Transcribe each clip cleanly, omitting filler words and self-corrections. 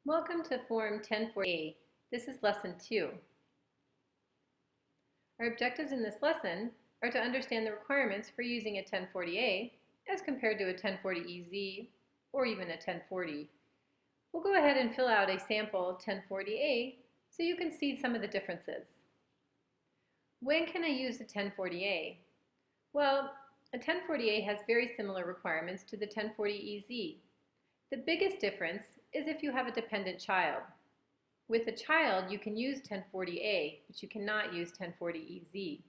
Welcome to Form 1040A. This is Lesson 2. Our objectives in this lesson are to understand the requirements for using a 1040A as compared to a 1040EZ or even a 1040. We'll go ahead and fill out a sample 1040A so you can see some of the differences. When can I use a 1040A? Well, a 1040A has very similar requirements to the 1040EZ. The biggest difference is if you have a dependent child. With a child, you can use 1040A, but you cannot use 1040EZ.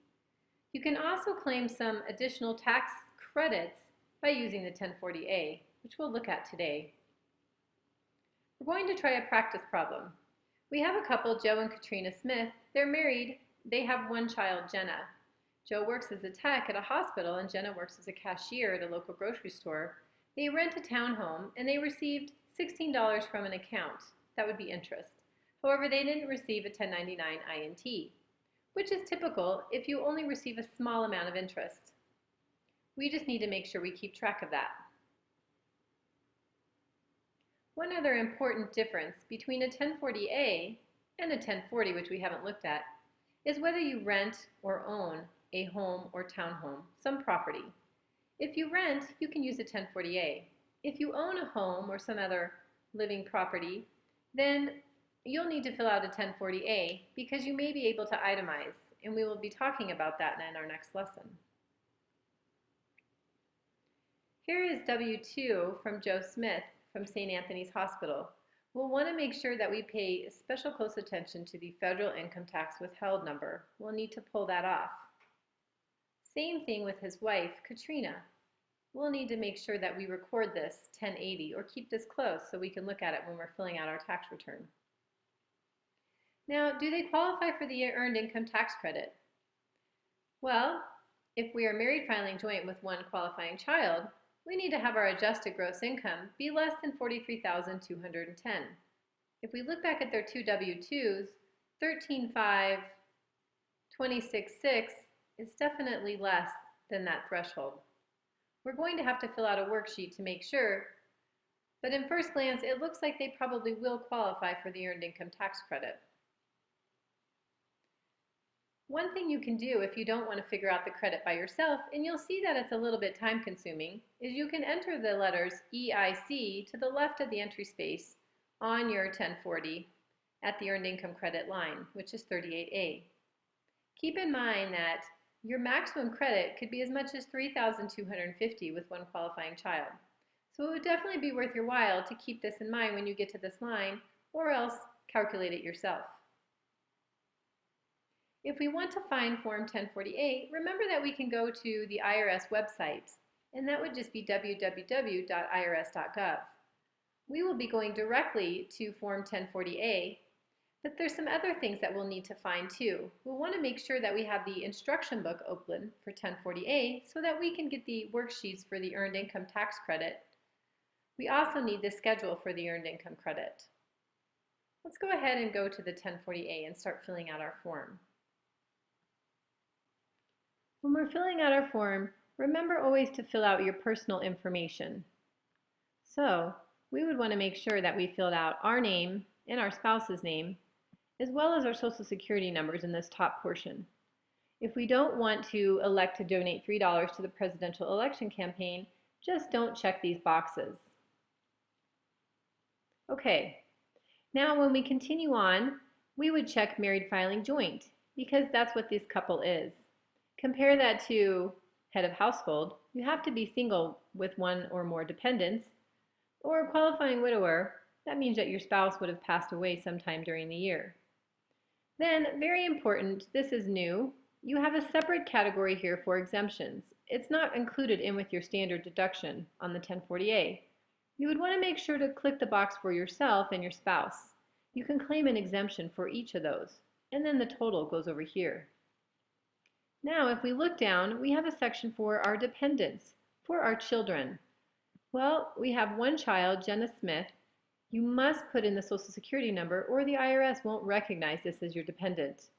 You can also claim some additional tax credits by using the 1040A, which we'll look at today. We're going to try a practice problem. We have a couple, Joe and Katrina Smith. They're married. They have one child, Jenna. Joe works as a tech at a hospital and Jenna works as a cashier at a local grocery store. They rent a townhome and they received $16 from an account. That would be interest. However, they didn't receive a 1099 INT, which is typical if you only receive a small amount of interest. We just need to make sure we keep track of that. One other important difference between a 1040A and a 1040, which we haven't looked at, is whether you rent or own a home or townhome, some property. If you rent, you can use a 1040A. If you own a home or some other living property, then you'll need to fill out a 1040A because you may be able to itemize, and we will be talking about that in our next lesson. Here is W-2 from Joe Smith from St. Anthony's Hospital. We'll want to make sure that we pay special close attention to the federal income tax withheld number. We'll need to pull that off. Same thing with his wife, Katrina. We'll need to make sure that we record this 1080 or keep this close so we can look at it when we're filling out our tax return. Now, do they qualify for the earned income tax credit? Well, if we are married filing joint with one qualifying child, we need to have our adjusted gross income be less than $43,210. If we look back at their two W-2s, 13,526,6 is definitely less than that threshold. We're going to have to fill out a worksheet to make sure, but in first glance, it looks like they probably will qualify for the earned income tax credit. One thing you can do if you don't want to figure out the credit by yourself, and you'll see that it's a little bit time consuming, is you can enter the letters EIC to the left of the entry space on your 1040 at the earned income credit line, which is 38A. Keep in mind that your maximum credit could be as much as $3,250 with one qualifying child. So it would definitely be worth your while to keep this in mind when you get to this line, or else calculate it yourself. If we want to find Form 1040A, remember that we can go to the IRS website, and that would just be www.irs.gov. We will be going directly to Form 1040A, but there's some other things that we'll need to find too. We'll want to make sure that we have the instruction book open for 1040A so that we can get the worksheets for the earned income tax credit. We also need the schedule for the earned income credit. Let's go ahead and go to the 1040A and start filling out our form. When we're filling out our form, remember always to fill out your personal information. So we would want to make sure that we filled out our name and our spouse's name, as well as our social security numbers in this top portion. If we don't want to elect to donate $3 to the presidential election campaign, just don't check these boxes. Okay, now when we continue on, we would check married filing joint, because that's what this couple is. Compare that to head of household. You have to be single with one or more dependents, or a qualifying widower. That means that your spouse would have passed away sometime during the year. Then, very important, this is new, you have a separate category here for exemptions. It's not included in with your standard deduction on the 1040A. You would want to make sure to click the box for yourself and your spouse. You can claim an exemption for each of those, and then the total goes over here. Now, if we look down, we have a section for our dependents, for our children. Well, we have one child, Jenna Smith. You must put in the social security number or the IRS won't recognize this as your dependent.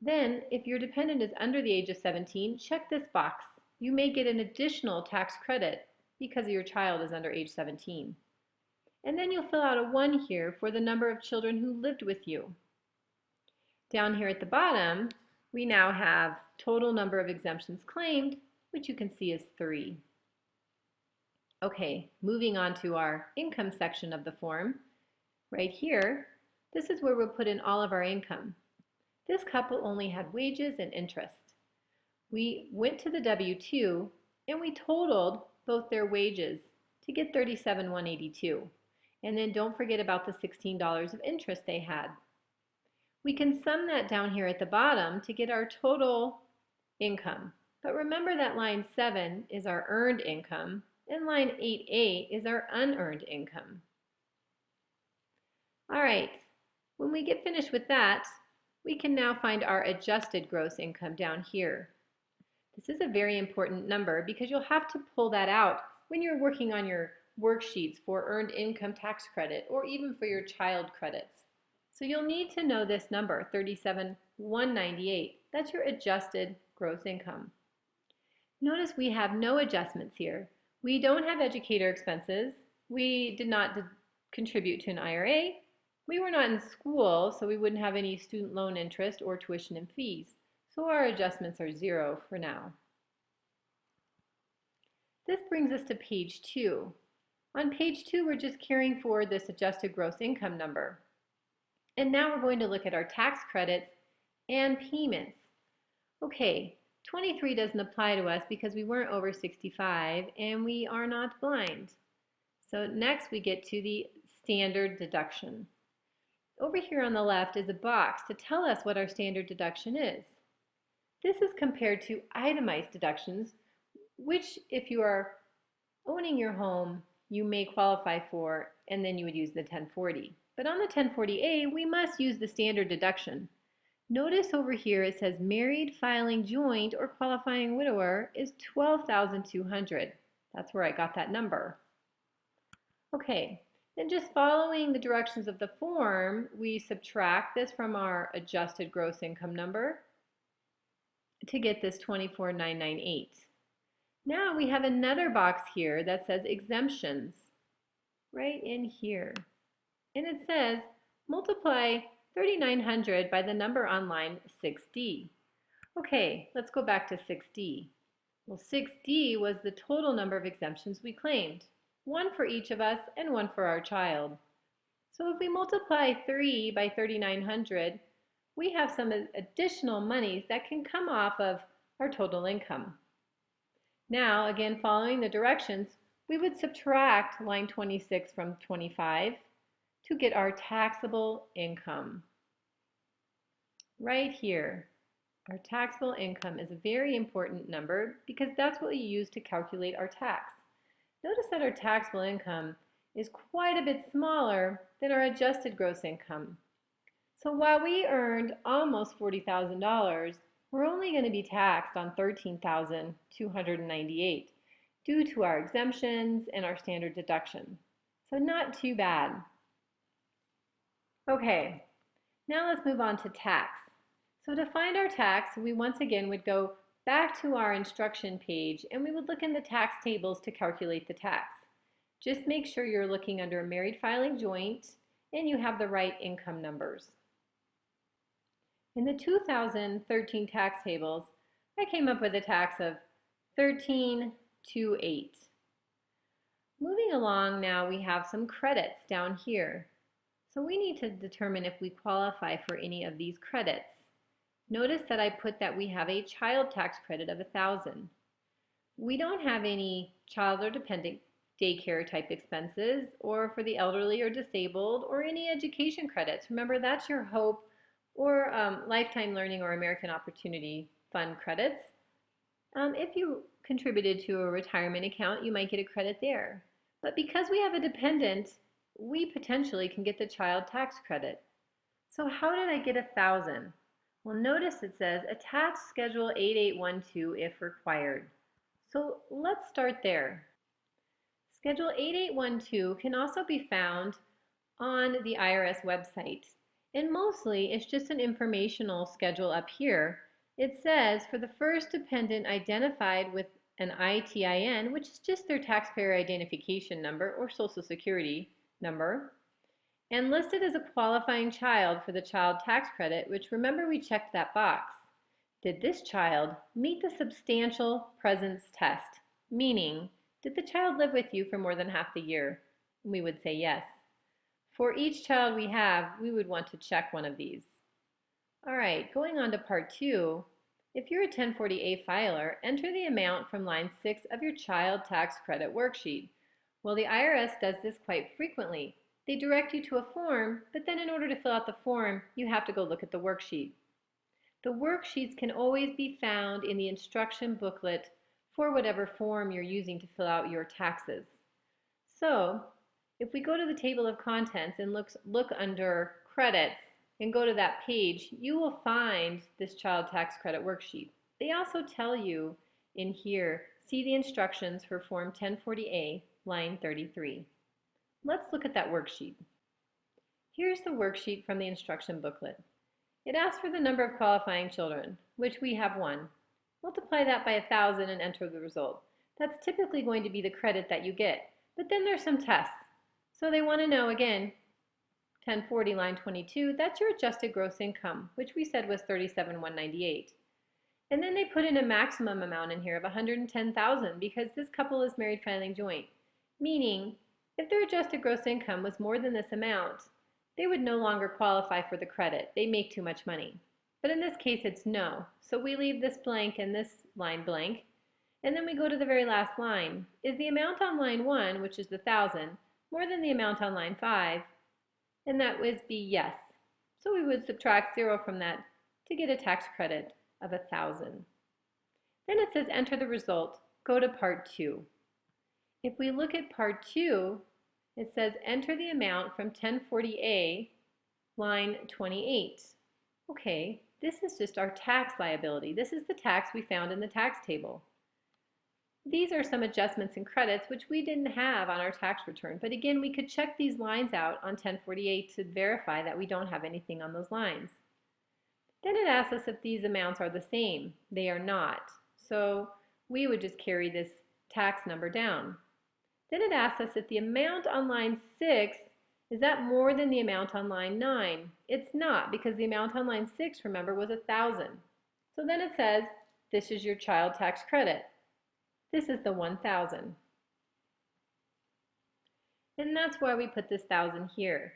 Then, if your dependent is under the age of 17, check this box. You may get an additional tax credit because your child is under age 17. And then you'll fill out a 1 here for the number of children who lived with you. Down here at the bottom, we now have total number of exemptions claimed, which you can see is 3. Okay, moving on to our income section of the form. Right here, this is where we'll put in all of our income. This couple only had wages and interest. We went to the W-2 and we totaled both their wages to get $37,182. And then don't forget about the $16 of interest they had. We can sum that down here at the bottom to get our total income. But remember that line 7 is our earned income and line 8A is our unearned income. All right, when we get finished with that, we can now find our adjusted gross income down here. This is a very important number because you'll have to pull that out when you're working on your worksheets for earned income tax credit or even for your child credits. So you'll need to know this number, $37,198. That's your adjusted gross income. Notice we have no adjustments here. We don't have educator expenses. We did not contribute to an IRA. We were not in school, so we wouldn't have any student loan interest or tuition and fees. So our adjustments are 0 for now. This brings us to page 2. On page 2, we're just carrying forward this adjusted gross income number. And now we're going to look at our tax credits and payments. Okay, 23 doesn't apply to us because we weren't over 65 and we are not blind. So next we get to the standard deduction. Over here on the left is a box to tell us what our standard deduction is. This is compared to itemized deductions, which if you are owning your home, you may qualify for, and then you would use the 1040. But on the 1040A, we must use the standard deduction. Notice over here it says married, filing joint, or qualifying widower is $12,200. That's where I got that number. Okay, then just following the directions of the form, we subtract this from our adjusted gross income number to get this $24,998. Now we have another box here that says exemptions, right in here. And it says multiply 3,900 by the number on line 6D. Okay, let's go back to 6D. Well, 6D was the total number of exemptions we claimed, 1 for each of us and 1 for our child. So if we multiply 3 by 3,900, we have some additional monies that can come off of our total income. Now, again, following the directions, we would subtract line 26 from 25 to get our taxable income. Right here, our taxable income is a very important number because that's what we use to calculate our tax. Notice that our taxable income is quite a bit smaller than our adjusted gross income. So while we earned almost $40,000, we're only going to be taxed on $13,298 due to our exemptions and our standard deduction. So not too bad. Okay, now let's move on to tax. So to find our tax, we once again would go back to our instruction page and we would look in the tax tables to calculate the tax. Just make sure you're looking under married filing joint and you have the right income numbers. In the 2013 tax tables, I came up with a tax of $13,208. Moving along now, we have some credits down here. So we need to determine if we qualify for any of these credits. Notice that I put that we have a child tax credit of $1,000. We don't have any child or dependent daycare type expenses or for the elderly or disabled or any education credits. Remember, that's your HOPE or Lifetime Learning or American Opportunity Fund credits. If you contributed to a retirement account, you might get a credit there. But because we have a dependent, we potentially can get the child tax credit. So how did I get $1,000? Well, notice it says attach Schedule 8812 if required. So let's start there. Schedule 8812 can also be found on the IRS website. And mostly it's just an informational schedule up here. It says for the first dependent identified with an ITIN, which is just their taxpayer identification number or Social Security, number, and listed as a qualifying child for the child tax credit, which remember we checked that box. Did this child meet the substantial presence test? Meaning, did the child live with you for more than half the year? And we would say yes. For each child we have, we would want to check one of these. All right, going on to part 2. If you're a 1040A filer, enter the amount from line 6 of your child tax credit worksheet. Well, the IRS does this quite frequently. They direct you to a form, but then in order to fill out the form, you have to go look at the worksheet. The worksheets can always be found in the instruction booklet for whatever form you're using to fill out your taxes. So, if we go to the table of contents and look under credits and go to that page, you will find this child tax credit worksheet. They also tell you in here, see the instructions for Form 1040A, line 33. Let's look at that worksheet. Here's the worksheet from the instruction booklet. It asks for the number of qualifying children, which we have 1. Multiply that by 1,000 and enter the result. That's typically going to be the credit that you get. But then there's some tests. So they want to know, again, 1040 line 22, that's your adjusted gross income, which we said was $37,198. And then they put in a maximum amount in here of $110,000 because this couple is married filing joint. Meaning, if their adjusted gross income was more than this amount, they would no longer qualify for the credit. They make too much money. But in this case, it's no. So we leave this blank and this line blank. And then we go to the very last line. Is the amount on line 1, which is the 1,000, more than the amount on line 5? And that would be yes. So we would subtract 0 from that to get a tax credit of 1,000. Then it says enter the result. Go to part 2. If we look at part 2, it says enter the amount from 1040A, line 28. Okay, this is just our tax liability. This is the tax we found in the tax table. These are some adjustments and credits which we didn't have on our tax return, but again, we could check these lines out on 1048 to verify that we don't have anything on those lines. Then it asks us if these amounts are the same. They are not. So we would just carry this tax number down. Then it asks us if the amount on line 6, is that more than the amount on line 9? It's not, because the amount on line 6, remember, was 1,000. So then it says, this is your child tax credit. This is the 1,000. And that's why we put this 1,000 here.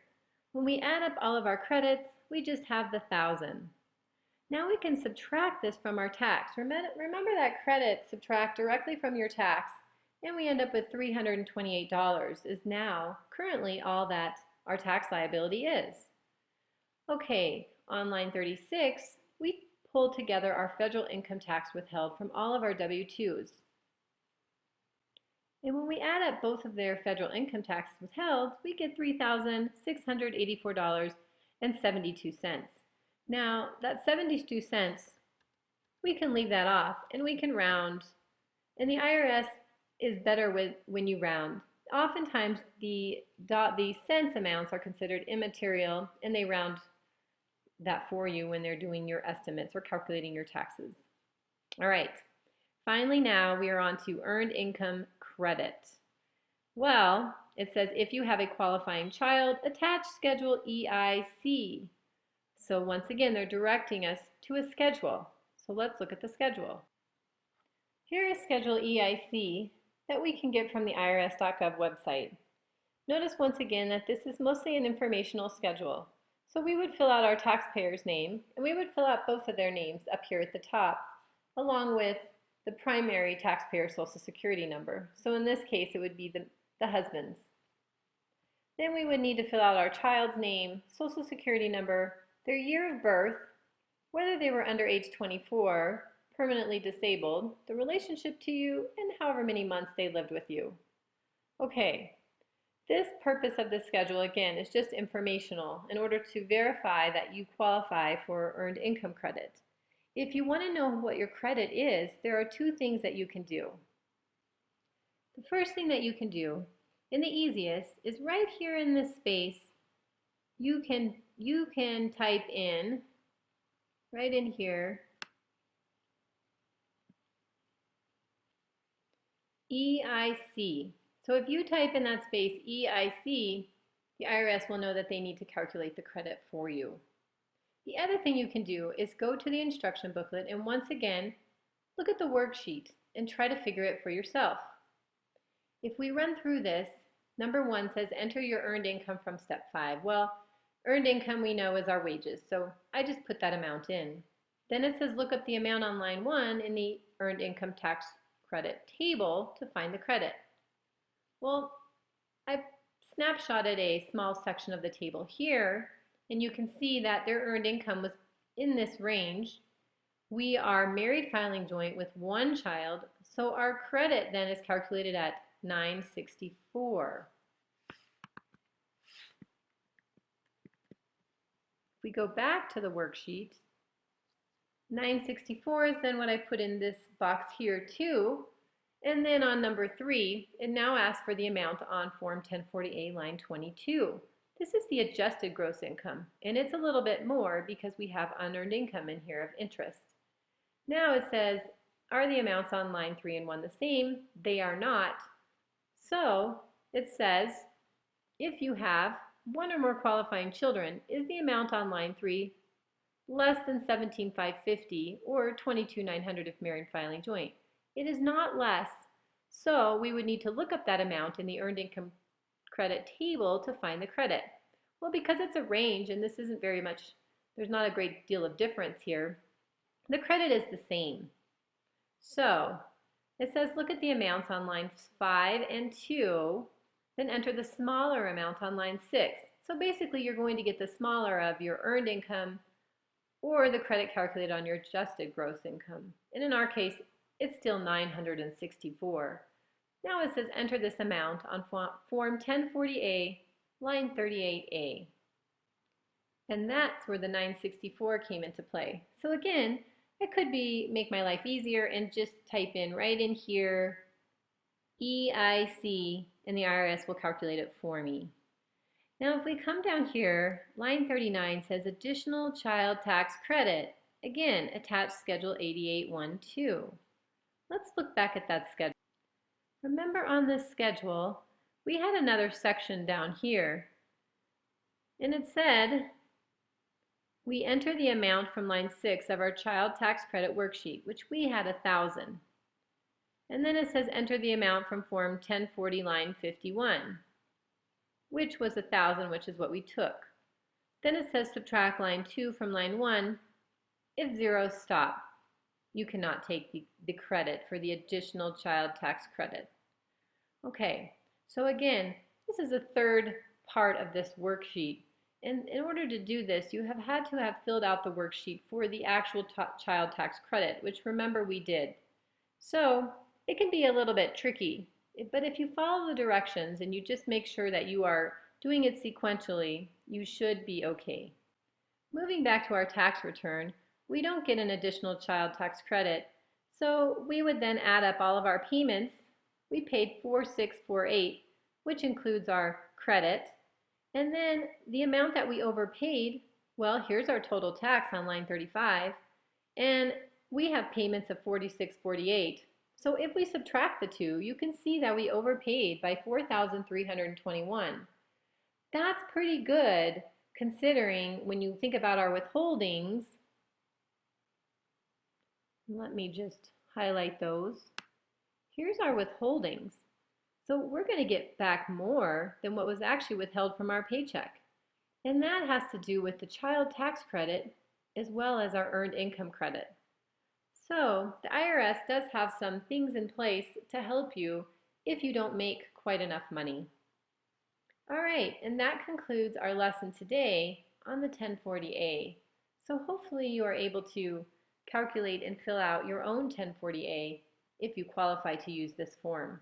When we add up all of our credits, we just have the 1,000. Now we can subtract this from our tax. Remember that credit, subtract directly from your tax, and we end up with $328 is now currently all that our tax liability is. Okay, on line 36, we pulled together our federal income tax withheld from all of our W-2s. And when we add up both of their federal income tax withheld, we get $3,684.72. Now, that 72 cents, we can leave that off and we can round. And the IRS is better when you round. Oftentimes, the cents amounts are considered immaterial and they round that for you when they're doing your estimates or calculating your taxes. All right, finally now we are on to earned income credit. Well, it says if you have a qualifying child, attach Schedule EIC. So once again, they're directing us to a schedule. So let's look at the schedule. Here is Schedule EIC that we can get from the irs.gov website. Notice once again that this is mostly an informational schedule. So we would fill out our taxpayer's name, and we would fill out both of their names up here at the top, along with the primary taxpayer Social Security number. So in this case, it would be the husband's. Then we would need to fill out our child's name, Social Security number, their year of birth, whether they were under age 24, permanently disabled, the relationship to you, and however many months they lived with you. Okay, this purpose of this schedule, again, is just informational in order to verify that you qualify for earned income credit. If you want to know what your credit is, there are two things that you can do. The first thing that you can do, and the easiest, is right here in this space, you can type in, right in here, EIC. So if you type in that space EIC, the IRS will know that they need to calculate the credit for you. The other thing you can do is go to the instruction booklet and once again, look at the worksheet and try to figure it for yourself. If we run through this, number 1 says enter your earned income from step 5. Well, earned income we know is our wages, so I just put that amount in. Then it says look up the amount on line 1 in the earned income tax credit table to find the credit. Well, I snapshotted a small section of the table here, and you can see that their earned income was in this range. We are married filing joint with 1 child, so our credit then is calculated at $964. If we go back to the worksheet, $964 is then what I put in this box here too. And then on number 3, it now asks for the amount on Form 1040A line 22. This is the adjusted gross income, and it's a little bit more because we have unearned income in here of interest. Now it says, are the amounts on line 3 and 1 the same? They are not. So it says, if you have 1 or more qualifying children, is the amount on line 3 less than $17,550 or $22,900 if married filing joint? It is not less, so we would need to look up that amount in the earned income credit table to find the credit. Well, because it's a range and this isn't very much, there's not a great deal of difference here, the credit is the same. So it says look at the amounts on lines 5 and 2, then enter the smaller amount on line 6. So basically you're going to get the smaller of your earned income or the credit calculated on your adjusted gross income. And in our case, it's still $964. Now it says enter this amount on Form 1040A, line 38A. And that's where the $964 came into play. So again, I could make my life easier and just type in right in here EIC, and the IRS will calculate it for me. Now if we come down here, line 39 says additional child tax credit. Again, attached Schedule 8812. Let's look back at that schedule. Remember on this schedule, we had another section down here, and it said we enter the amount from line 6 of our child tax credit worksheet, which we had 1,000. And then it says enter the amount from Form 1040 line 51, which was 1,000, which is what we took. Then it says subtract line 2 from line 1. If zeros stop, you cannot take the credit for the additional child tax credit. Okay, so again, this is the third part of this worksheet. And in order to do this, you have had to have filled out the worksheet for the actual child tax credit, which remember we did. So it can be a little bit tricky, but if you follow the directions and you just make sure that you are doing it sequentially, you should be okay. Moving back to our tax return, we don't get an additional child tax credit, so we would then add up all of our payments. We paid $4,648, which includes our credit, and then the amount that we overpaid, well, here's our total tax on line 35, and we have payments of $4,648. So if we subtract the two, you can see that we overpaid by $4,321. That's pretty good considering when you think about our withholdings. Let me just highlight those. Here's our withholdings. So we're going to get back more than what was actually withheld from our paycheck. And that has to do with the child tax credit as well as our earned income credit. So the IRS does have some things in place to help you if you don't make quite enough money. All right, and that concludes our lesson today on the 1040A. So hopefully you are able to calculate and fill out your own 1040A if you qualify to use this form.